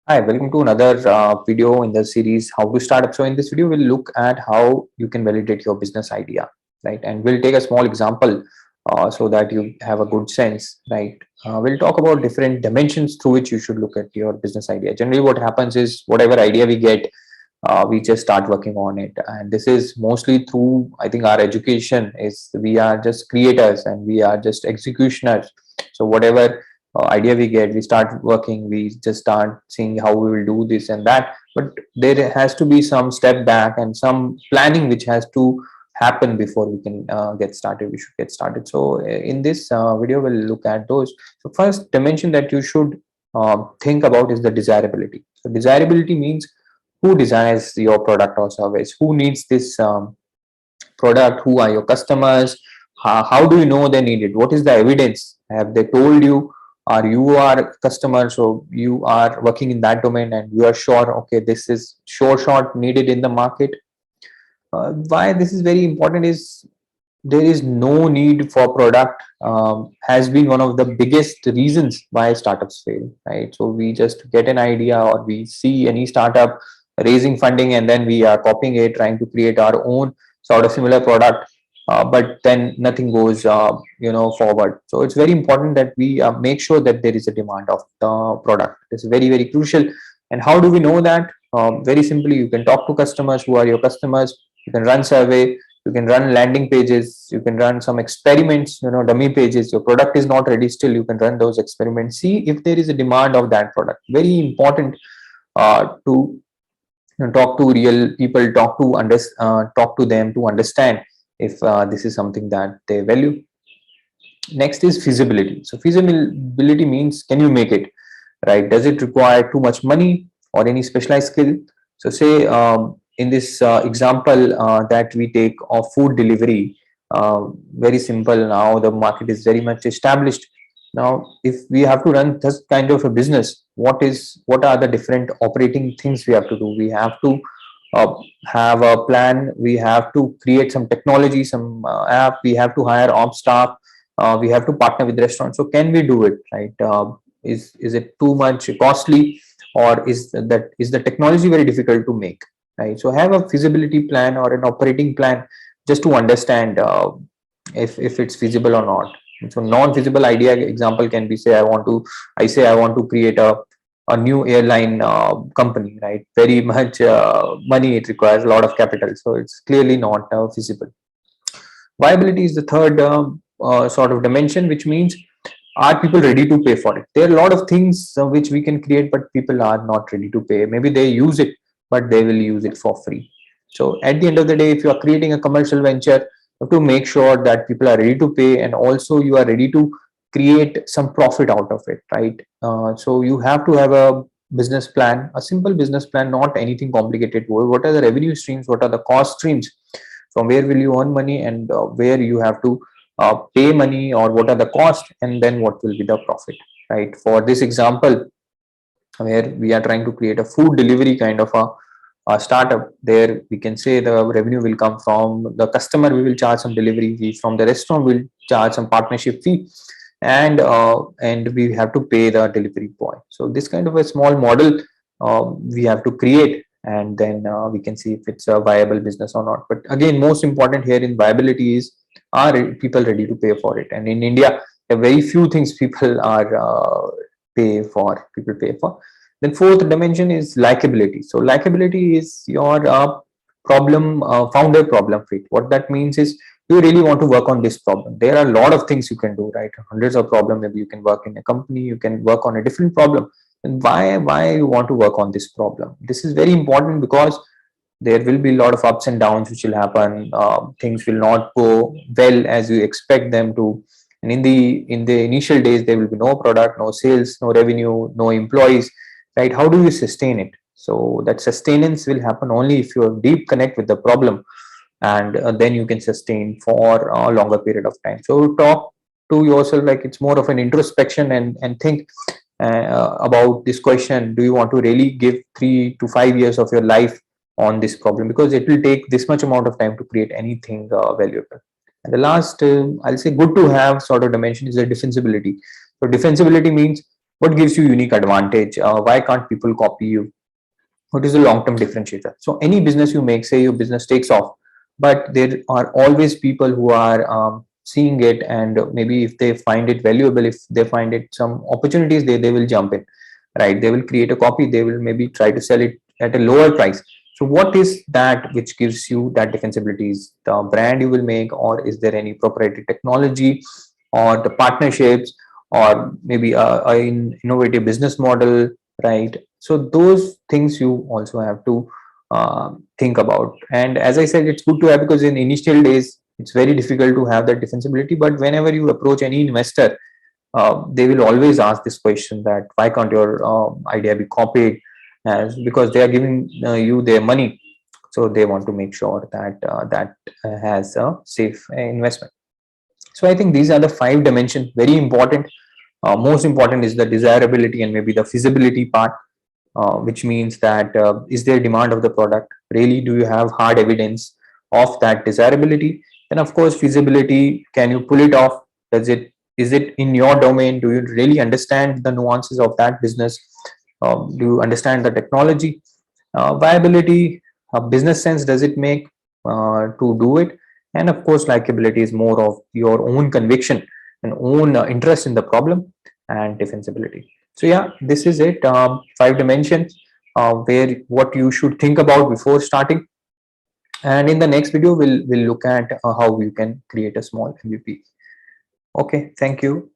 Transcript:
Hi, welcome to another video in the series How to Start Up. So in this video, we'll look at how you can validate your business idea, right? And we'll take a small example so that you have a good sense, right? We'll talk about different dimensions through which you should look at your business idea. Generally, what happens is whatever idea we get, we just start working on it. And this is mostly through, I think, our education is we are just creators and we are just executioners. So whatever idea we get, we start working, we just start seeing how we will do this and that, but there has to be some step back and some planning which has to happen before we can get started. We should get started. So in this video we'll look at those. So first dimension that you should think about is the desirability. So desirability means who desires your product or service, who needs this product, who are your customers, how do you know they need it, what is the evidence, have they told you, or you are customer, so you are working in that domain and you are sure, okay, this is sure shot needed in the market. Why this is very important is there is no need for product, has been one of the biggest reasons why startups fail, right? So we just get an idea or we see any startup raising funding and then we are copying it, trying to create our own sort of similar product, but then nothing goes forward. So it's very important that we make sure that there is a demand of the product. It's very crucial. And how do we know that? Very simply, you can talk to customers who are your customers, you can run survey, you can run landing pages, you can run some experiments, dummy pages. Your product is not ready still, you can run those experiments, see if there is a demand of that product. Very important to talk to real people, talk to them to understand if this is something that they value. Next is feasibility. So feasibility means, can you make it, right? Does it require too much money or any specialized skill? So say in this example that we take of food delivery, very simple. Now the market is very much established. Now if we have to run this kind of a business, what are the different operating things we have to do? We have to uh, have a plan, we have to create some technology, some app, we have to hire ops staff, we have to partner with restaurants. So can we do it, right? Is it too much costly, or is the technology very difficult to make, right? So have a feasibility plan or an operating plan just to understand if it's feasible or not. So non-feasible idea example can be, say I want to create a new airline company, right? Very much money, it requires a lot of capital, so it's clearly not feasible. Viability is the third sort of dimension, which means, are people ready to pay for it? There are a lot of things which we can create, but people are not ready to pay. Maybe they use it, but they will use it for free. So at the end of the day, if you are creating a commercial venture, you have to make sure that people are ready to pay, and also you are ready to create some profit out of it, right? So you have to have a business plan, a simple business plan, not anything complicated. What are the revenue streams, what are the cost streams, from where will you earn money, and where you have to pay money, or what are the costs, and then what will be the profit, right? For this example, where we are trying to create a food delivery kind of a startup, there we can say the revenue will come from the customer, we will charge some delivery fee, from the restaurant we'll charge some partnership fee, and we have to pay the delivery boy. So this kind of a small model we have to create, and then we can see if it's a viable business or not. But again, most important here in viability is, are people ready to pay for it? And in India, there are very few things people pay for. Then fourth dimension is likability. So likability is your founder problem fit. What that means is, you really want to work on this problem. There are a lot of things you can do, right? Hundreds of problems. Maybe you can work in a company, you can work on a different problem. And why you want to work on this problem? This is very important, because there will be a lot of ups and downs which will happen. Things will not go well as you expect them to, and in the initial days there will be no product, no sales, no revenue, no employees, right? How do you sustain it? So that sustenance will happen only if you have deep connect with the problem, and then you can sustain for a longer period of time. So talk to yourself, like it's more of an introspection, and think about this question: do you want to really give 3 to 5 years of your life on this problem? Because it will take this much amount of time to create anything valuable. And the last, I'll say, good to have sort of dimension is the defensibility. So defensibility means, what gives you unique advantage, why can't people copy you, what is the long-term differentiator. So any business you make, say your business takes off, but there are always people who are seeing it, and maybe if they find it valuable, if they find it some opportunities, they will jump in, right? They will create a copy, they will maybe try to sell it at a lower price. So what is that which gives you that defensibility? Is the brand you will make, or is there any proprietary technology, or the partnerships, or maybe an innovative business model, right? So those things you also have to think about. And as I said, it's good to have, because in initial days it's very difficult to have that defensibility, but whenever you approach any investor, they will always ask this question, that why can't your idea be copied, as because they are giving you their money, so they want to make sure that that has a safe investment. So I think these are the 5 dimensions, very important. Most important is the desirability and maybe the feasibility part, which means that is there demand of the product, really do you have hard evidence of that desirability. Then of course feasibility, can you pull it off, does it, is it in your domain, do you really understand the nuances of that business, do you understand the technology. Viability, business sense, does it make to do it. And of course likability is more of your own conviction and own interest in the problem. And defensibility. So yeah, this is it. 5 dimensions where what you should think about before starting. And in the next video, we'll look at how you can create a small MVP. Okay, thank you.